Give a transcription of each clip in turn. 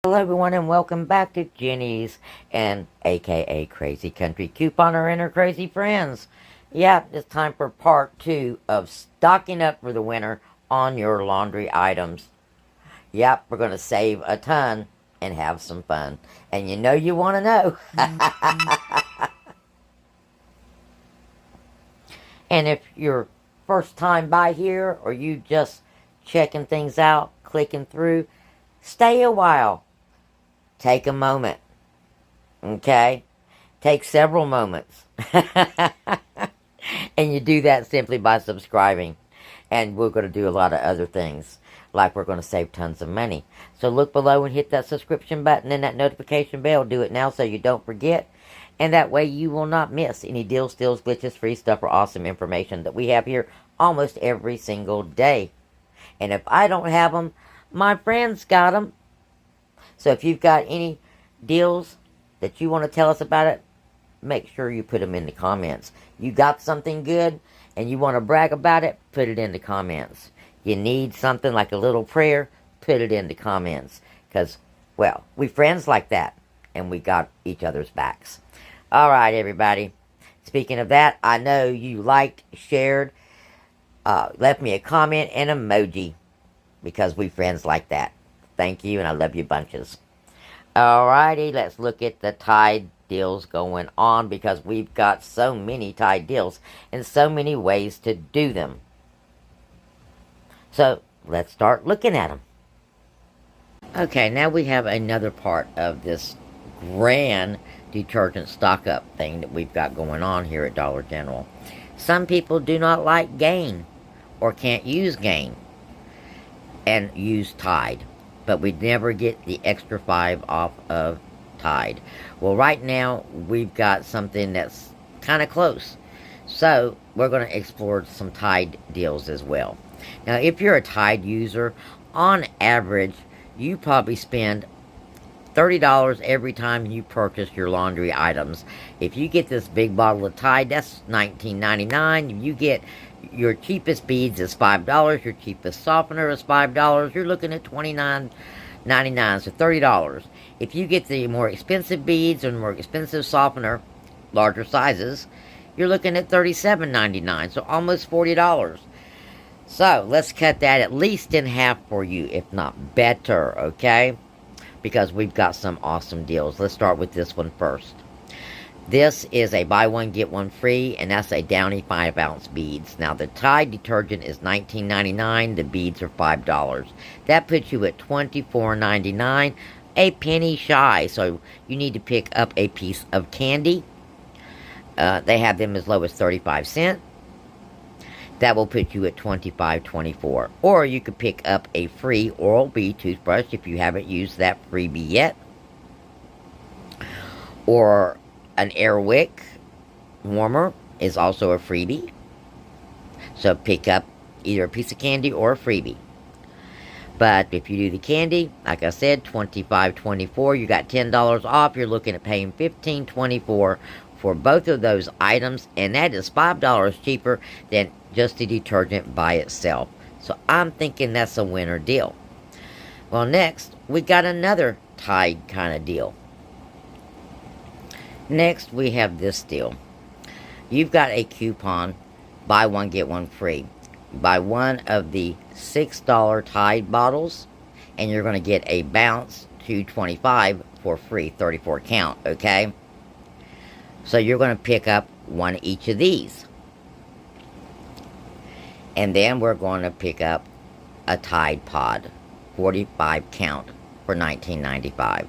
Hello everyone and welcome back to Jenny's and aka Crazy Country Couponer and her crazy friends. Yep, it's time for part 2 of stocking up for the winter on your laundry items. Yep, we're going to save a ton and have some fun. And you know you want to know. And if you're first time by here or you just checking things out, clicking through, stay a while. Take a moment, okay? Take several moments. And you do that simply by subscribing. And we're going to do a lot of other things, like we're going to save tons of money. So look below and hit that subscription button and that notification bell. Do it now so you don't forget. And that way you will not miss any deals, steals, glitches, free stuff, or awesome information that we have here almost every single day. And if I don't have them, my friends got them. So if you've got any deals that you want to tell us about it, make sure you put them in the comments. You got something good and you want to brag about it, put it in the comments. You need something like a little prayer, put it in the comments. Because, well, we friends like that. And we got each other's backs. Alright, everybody. Speaking of that, I know you liked, shared, left me a comment and emoji. Because we friends like that. Thank you, and I love you bunches. Alrighty, let's look at the Tide deals going on, because we've got so many Tide deals and so many ways to do them. So, let's start looking at them. Okay, now we have another part of this grand detergent stock-up thing that we've got going on here at Dollar General. Some people do not like Gain, or can't use Gain, and use Tide. But we never get the extra 5 off of Tide. Well, right now, we've got something that's kind of close. So, we're going to explore some Tide deals as well. Now, if you're a Tide user, on average, you probably spend $30 every time you purchase your laundry items. If you get this big bottle of Tide, that's $19.99. You get your cheapest beads is $5. Your cheapest softener is $5. You're looking at $29.99, so $30. If you get the more expensive beads and more expensive softener, larger sizes, you're looking at $37.99, so almost $40. So let's cut that at least in half for you, if not better, okay? Because we've got some awesome deals. Let's start with this one first. This is a buy one, get one free, and that's a Downy 5-ounce beads. Now, the Tide detergent is $19.99. The beads are $5. That puts you at $24.99, a penny shy. So, you need to pick up a piece of candy. They have them as low as 35 cents. That will put you at $25.24. Or you could pick up a free Oral-B toothbrush if you haven't used that freebie yet. Or an Airwick warmer is also a freebie. So pick up either a piece of candy or a freebie. But if you do the candy, like I said, $25.24. You got $10 off. You're looking at paying $15.24 for both of those items. And that is $5 cheaper than just the detergent by itself. So I'm thinking that's a winner deal. Well, next, we got another Tide kind of deal. Next, we have this deal. You've got a coupon, buy one, get one free. You buy one of the $6 Tide bottles, and you're going to get a Bounce 225 for free, 34 count, okay? So you're going to pick up one each of these. And then we're going to pick up a Tide Pod, 45 count, for $19.95.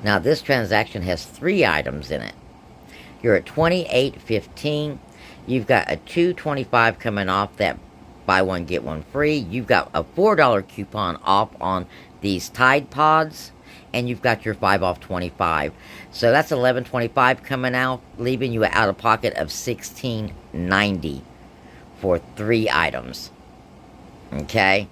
Now, this transaction has 3 items in it. You're at $28.15. You've got a $2.25 coming off that buy one, get one free. You've got a $4 coupon off on these Tide Pods. And you've got your 5 off 25. So that's $11.25 coming out, leaving you out of pocket of $16.90 for 3 items. Okay?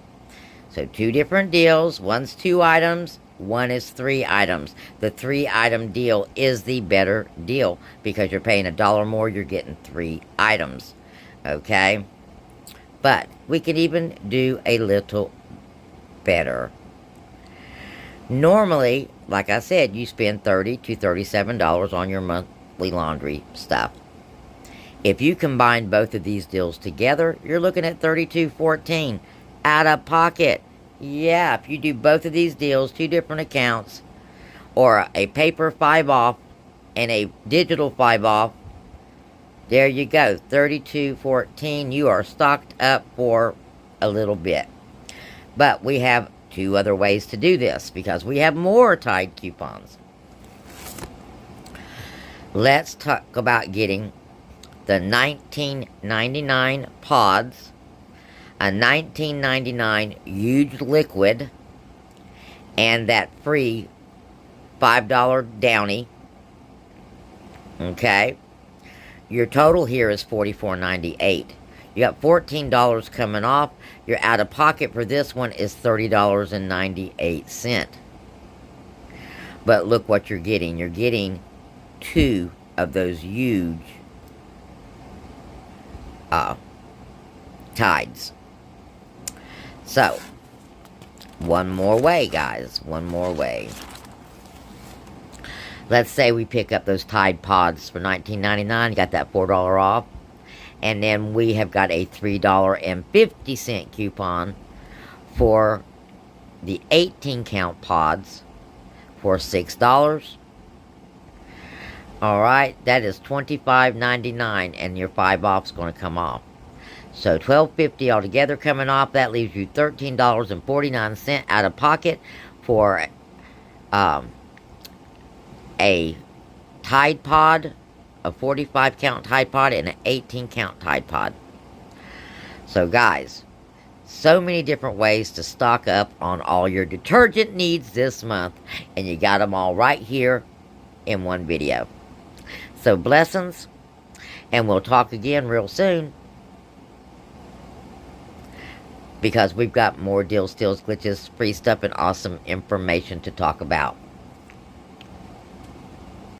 So 2 different deals. One's 2 items. One is 3 items. The 3-item deal is the better deal because you're paying $1 more, you're getting 3 items. Okay? But we can even do a little better. Normally, like I said, you spend $30 to $37 on your monthly laundry stuff. If you combine both of these deals together, you're looking at $32.14 out of pocket. Yeah, if you do both of these deals, 2 different accounts, or a paper 5 off and a digital 5 off, there you go, $32.14. You are stocked up for a little bit. But we have 2 other ways to do this because we have more Tide coupons. Let's talk about getting the $19.99 pods, a $19.99 huge liquid, and that free $5 Downy. Okay? Your total here is $44.98. You got $14 coming off. Your out of pocket for this one is $30.98. But look what you're getting. You're getting 2 of those huge Tides. So, one more way, guys. One more way. Let's say we pick up those Tide Pods for $19.99. Got that $4 off. And then we have got a $3.50 coupon for the 18-count pods for $6. Alright, that is $25.99, and your 5 off's going to come off. So $12.50 altogether coming off. That leaves you $13.49 out of pocket for a Tide Pod, a 45-count Tide Pod, and an 18-count Tide Pod. So guys, so many different ways to stock up on all your detergent needs this month, and you got them all right here in one video. So blessings, and we'll talk again real soon, because we've got more deals, steals, glitches, free stuff, and awesome information to talk about.